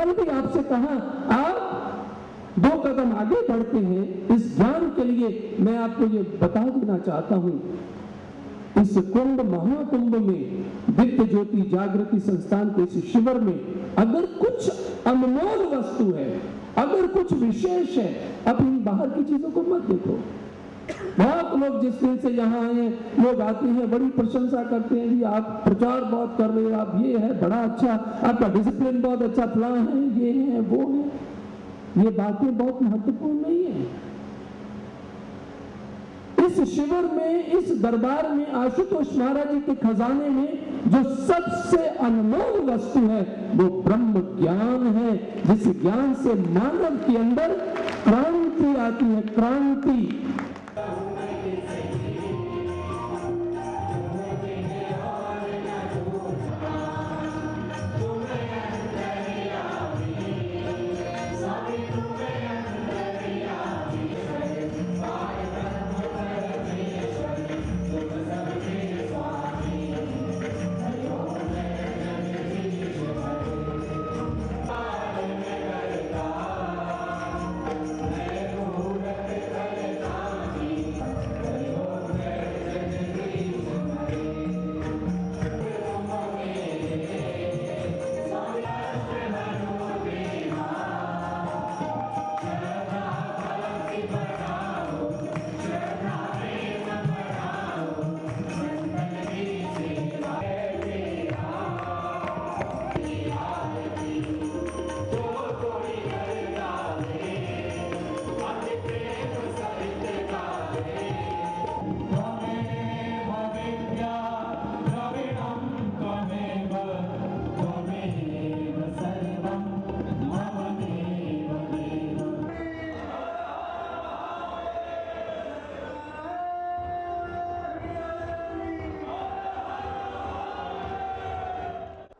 कल भी आपसे कहा, आप 2 कदम आगे बढ़ते हैं। इस ज्ञान के लिए मैं आपको ये बता देना चाहता हूं, इस कुंभ महाकुंभ में, दिव्य ज्योति जागृति संस्थान के इस शिविर में अगर कुछ अनमोल वस्तु है, अगर कुछ विशेष है, अब इन बाहर की चीजों को मत देखो। बहुत लोग जिस दिन से यहाँ आए, लोग आते हैं, बड़ी प्रशंसा करते हैं, जी आप प्रचार बहुत कर रहे हो, आप ये है बड़ा अच्छा, आपका डिसिप्लिन बहुत अच्छा, प्लान है, ये है वो है। ये बातें बहुत महत्वपूर्ण नहीं है। इस शिविर में, इस दरबार में, आशुतोष महाराज जी के खजाने में जो सबसे अनमोल वस्तु है वो ब्रह्म ज्ञान है, जिस ज्ञान से मानव के अंदर क्रांति आती है, क्रांति।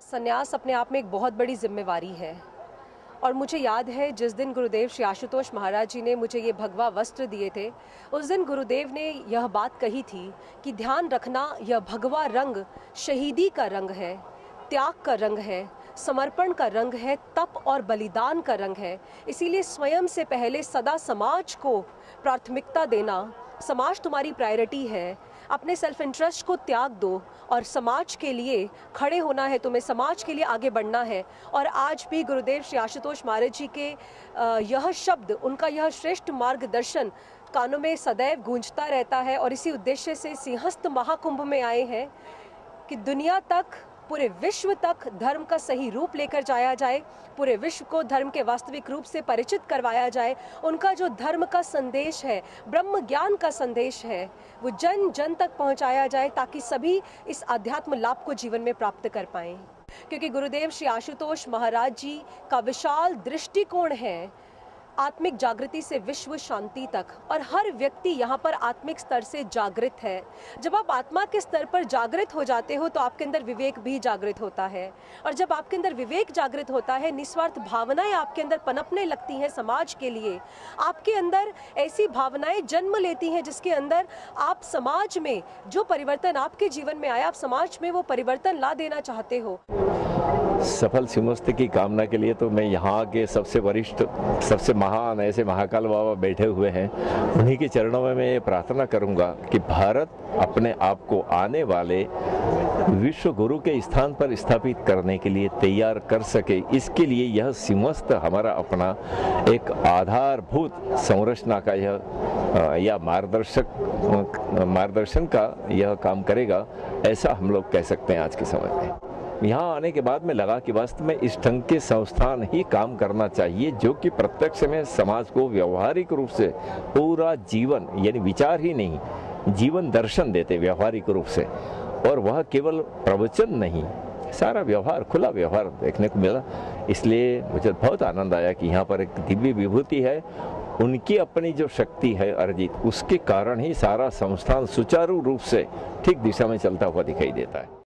संन्यास अपने आप में एक बहुत बड़ी जिम्मेवारी है और मुझे याद है जिस दिन गुरुदेव श्री आशुतोष महाराज जी ने मुझे ये भगवा वस्त्र दिए थे, उस दिन गुरुदेव ने यह बात कही थी कि ध्यान रखना, यह भगवा रंग शहीदी का रंग है, त्याग का रंग है, समर्पण का रंग है, तप और बलिदान का रंग है। इसीलिए स्वयं से पहले सदा समाज को प्राथमिकता देना, समाज तुम्हारी प्रायोरिटी है, अपने सेल्फ इंटरेस्ट को त्याग दो और समाज के लिए खड़े होना है, तुम्हें समाज के लिए आगे बढ़ना है। और आज भी गुरुदेव श्री आशुतोष महाराज जी के यह शब्द, उनका यह श्रेष्ठ मार्गदर्शन कानों में सदैव गूंजता रहता है और इसी उद्देश्य से सिंहस्थ महाकुंभ में आए हैं कि दुनिया तक, पूरे विश्व तक धर्म का सही रूप लेकर जाया जाए, पूरे विश्व को धर्म के वास्तविक रूप से परिचित करवाया जाए। उनका जो धर्म का संदेश है, ब्रह्म ज्ञान का संदेश है, वो जन जन तक पहुंचाया जाए ताकि सभी इस आध्यात्म लाभ को जीवन में प्राप्त कर पाएं। क्योंकि गुरुदेव श्री आशुतोष महाराज जी का विशाल दृष्टिकोण है आत्मिक जागृति से विश्व शांति तक, और हर व्यक्ति यहाँ पर आत्मिक स्तर से जागृत है। जब आप आत्मा के स्तर पर जागृत हो जाते हो तो आपके अंदर विवेक भी जागृत होता है, और जब आपके अंदर विवेक जागृत होता है, निस्वार्थ भावनाएं आपके अंदर पनपने लगती हैं समाज के लिए। आपके अंदर ऐसी भावनाएं जन्म लेती हैं जिसके अंदर आप समाज में जो परिवर्तन आपके जीवन में आया, आप समाज में वो परिवर्तन ला देना चाहते हो। सफल सिंहस्थ की कामना के लिए तो मैं यहाँ के सबसे वरिष्ठ, सबसे महान ऐसे महाकाल बाबा बैठे हुए हैं, उन्हीं के चरणों में मैं ये प्रार्थना करूँगा कि भारत अपने आप को आने वाले विश्व गुरु के स्थान पर स्थापित करने के लिए तैयार कर सके। इसके लिए यह सिंहस्थ हमारा अपना एक आधारभूत संरचना का यह मार्गदर्शन का यह काम करेगा, ऐसा हम लोग कह सकते हैं आज के समय में। यहाँ आने के बाद में लगा कि वास्तव में इस ढंग के संस्थान ही काम करना चाहिए जो कि प्रत्यक्ष में समाज को व्यवहारिक रूप से पूरा जीवन, यानी विचार ही नहीं, जीवन दर्शन देते व्यवहारिक रूप से। और वह केवल प्रवचन नहीं, सारा व्यवहार, खुला व्यवहार देखने को मिला। इसलिए मुझे बहुत आनंद आया कि यहाँ पर एक दिव्य विभूति है, उनकी अपनी जो शक्ति है अर्जित, उसके कारण ही सारा संस्थान सुचारू रूप से ठीक दिशा में चलता हुआ दिखाई देता है।